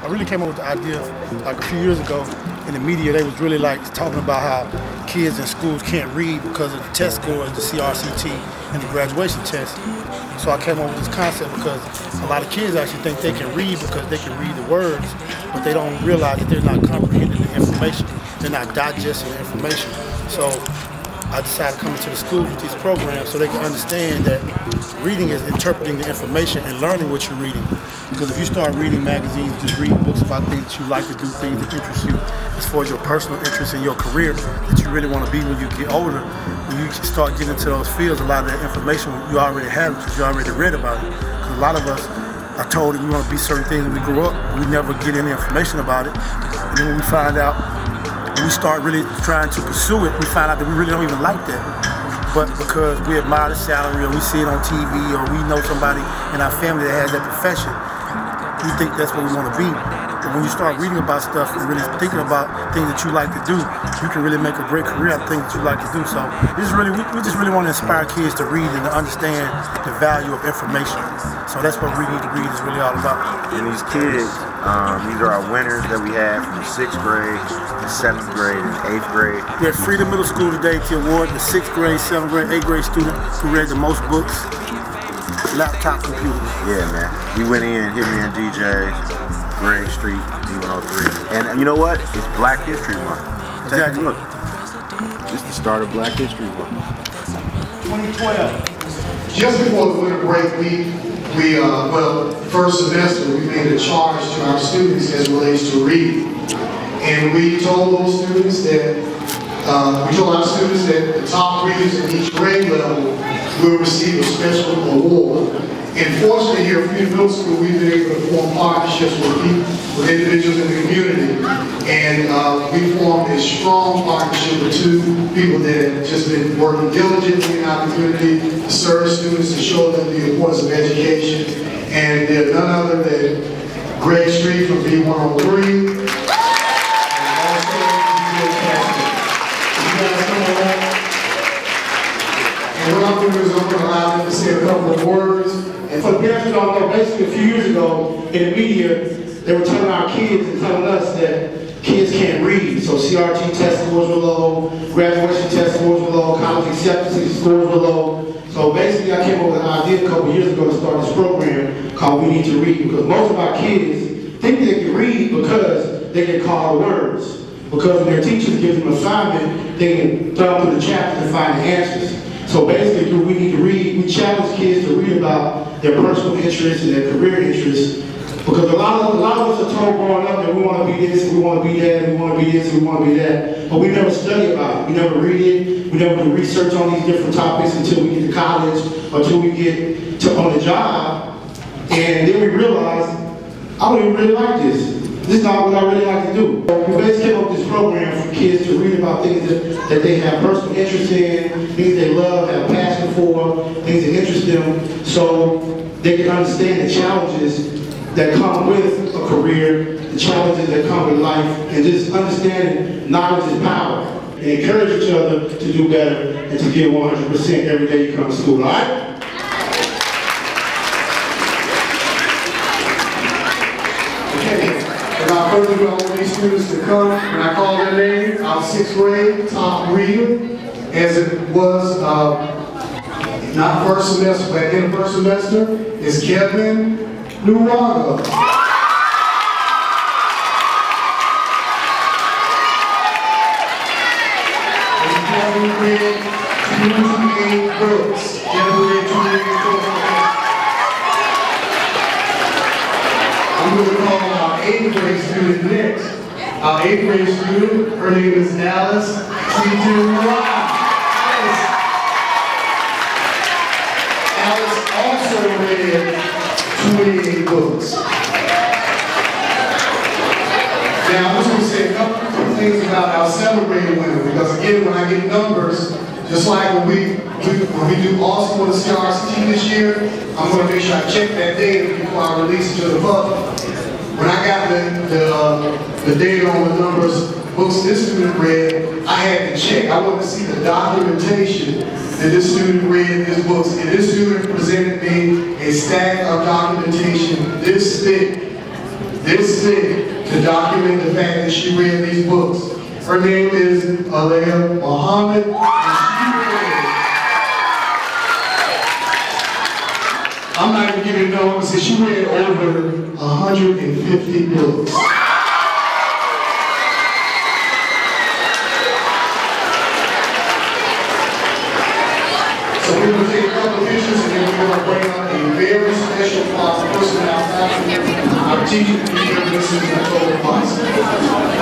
really came up with the idea like a few years ago. In the media, they was really like talking about how kids in schools can't read because of the test scores, the CRCT, and the graduation test. So I came up with this concept because a lot of kids actually think they can read because they can read the words, but they don't realize that they're not comprehending the information. They're not digesting the information. So I decided to come into the schools with these programs so they can understand that reading is interpreting the information and learning what you're reading. Because if you start reading magazines, just reading books about things that you like to do, things that interest you, as far as your personal interest in your career that you really want to be when you get older, when you start getting into those fields, a lot of that information you already have because you already read about it. Because a lot of us are told that we want to be certain things when we grow up, we never get any information about it. And then when we find out, when we start really trying to pursue it, we find out that we really don't even like that. But because we admire the salary or we see it on TV or we know somebody in our family that has that profession, we think that's what we want to be. But when you start reading about stuff and really thinking about things that you like to do, you can really make a great career out of things that you like to do. So we just really want to inspire kids to read and to understand the value of information. So that's what Weneed2Read is really all about. And these kids, these are our winners that we have from 6th grade, to 7th grade, and 8th grade. We're at Freedom Middle School today to award the 6th grade, 7th grade, 8th grade student who read the most books, laptop computers. Yeah, man. He went in, hit me and DJ, Greg Street, D103. And you know what? It's Black History Month. Exactly. Look, this is the start of Black History Month. 2012. Just before the winter break, well, first semester, we made a charge to our students as it relates to reading. And we told those students that, the top readers in each grade level will receive a special award. And fortunately here at Freedom Middle School, we've been able to form partnerships with individuals in the community. And we formed a strong partnership with two people that have just been working diligently in our community to serve students, to show them the importance of education. And they're none other than Greg Street from D103. And what I'm doing is I'm going to allow them to say a couple of words. And for the parents who don't know, basically a few years ago in the media, they were telling our kids and telling us that kids can't read. So CRT test scores were low, graduation test scores were low, college acceptance scores were low. So basically I came up with an idea a couple years ago to start this program called Weneed2Read, because most of our kids think they can read because they get called words. Because when their teachers give them an assignment, they can thumb through the chapters and find the answers. So basically through Weneed2Read, we challenge kids to read about their personal interests and their career interests. Because a lot of us are told growing up that we want to be this, we want to be that, we want to be this, we want to be that. But we never study about it. We never read it. We never do research on these different topics until we get to college or until we get on the job. And then we realize, I don't even really like this. This is not what I really like to do. We basically came up with this program for kids to read about things that they have personal interest in, things they love, have passion for, things that interest them, so they can understand the challenges that come with a career, the challenges that come with life, and just understanding knowledge is power. And encourage each other to do better and to give 100% every day you come to school, all right? Without further ado, I want these students to come. When I call their name, our 6th grade top reader, as it was not first semester, but in the first semester, is Kevin Nuwaga. Kevin read 28 books. Kevin read 28 books. I'm going to call our 8th grade student next. Our 8th grade student, her name is Alice C2. Alice also read 28 books. Now I'm just going to say a couple of things about our 7th grade winner, because again, when I get numbers, just like when we do awesome with the CRCT this year, I'm going to make sure I check that data before I release it to the public. When I got the data on the numbers, books this student read, I had to check. I wanted to see the documentation that this student read in his books. And this student presented me a stack of documentation this thick this thick to document the fact that she read these books. Her name is Alea Muhammad. I'm not even giving no, I'm gonna say she read over 150 books. So we're going to take a couple of pictures and then we're going to bring out a very special person out. Our teacher, this is Nicole Watson.